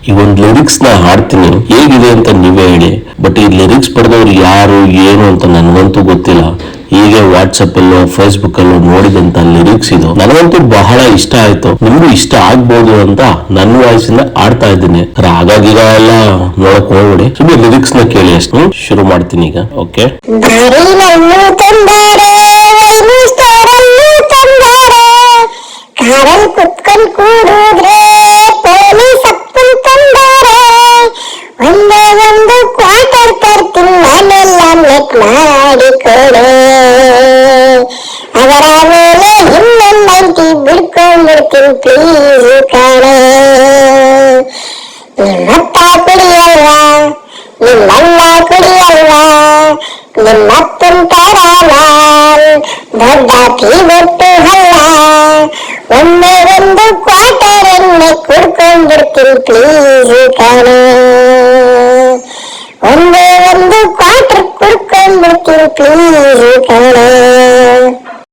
ಈ ಒಂದು ಲಿರಿಕ್ಸ್ ನ ಹಾಡ್ತೀನಿ, ಹೇಗಿದೆ ಅಂತ ನೀವೇ ಹೇಳಿ. ಬಟ್ ಈ ಲಿರಿಕ್ಸ್ ಪಡೆದವ್ರು ಯಾರು ಏನು ಅಂತ ನನಗಂತೂ ಗೊತ್ತಿಲ್ಲ. ಹೀಗೆ ವಾಟ್ಸಪ್ ಅಲ್ಲೋ ಫೇಸ್ಬುಕ್ ಅಲ್ಲೋ ನೋಡಿದಂತ ಲಿರಿಕ್ಸ್ ಇದು ನನಗಂತೂ ಬಹಳ ಇಷ್ಟ ಆಯ್ತು. ನಿಮ್ಗೂ ಇಷ್ಟ ಆಗ್ಬೋದು ಅಂತ ನನ್ನ ವಾಯ್ಸ್ ಇಂದ ಆಡ್ತಾ ಇದ್ದೀನಿ. ರಾಗ ಎಲ್ಲ ನೋಡಕ್ ಹೋಗ್ಬಿಡಿ, ಸುಮ್ಮನೆ ಲಿರಿಕ್ಸ್ ನ ಕೇಳಿ ಅಷ್ಟು. ಶುರು ಮಾಡ್ತೀನಿ ಈಗ. ಓಕೆ. ಕುತ್ಕೊಂಡ್ ಕೂಡಿದ್ರೆ ಪೊಲೀಸ್ ಅಪ್ಪನ್ ತಂದಾರೆ, ಒಂದೇ ಒಂದು ಕ್ವಾರ್ಟರ್ ತರ್ತೀನಿ ನಾನೆಲ್ಲ ಮೆಟ್ ಮಾಡಿ ಕೊಡೆ, ಅದರ ಮೇಲೆ ಇನ್ನೊಂದಂಟಿ ಬಿಡ್ಕೊಂಡ್ಬಿಡ್ತೀನಿ ಪ್ಲೀಸ್ ಕಾಣೆ. ನಿಮ್ಮತ್ತ ಕುಡಿಯಲ್ವ, ನಿಮ್ಮಲ್ಲ ಕುಡಿಯಲ್ವ, ನಿಮ್ಮಪ್ಪನ್ ತರ ನಾನ್ ದೊಡ್ಡ ತೀಗೊಟ್ಟು ಅಲ್ಲ, ಒಮ್ಮೆ ಒಂದು ಕ್ವಾರ್ಟರ್ ಎಣ್ಣೆ ಕುಡ್ಕೊಂಡ್ಬಿಡ್ತೀನಿ ಪ್ಲೀಸ್ ಕಾಣೆ, ಒಮ್ಮೆ ಒಂದು ಕ್ವಾರ್ಟರ್ ಕುಡ್ಕೊಂಡ್ಬಿಡ್ತೀನಿ ಪ್ಲೀಸ್ ಕಾಣೆ.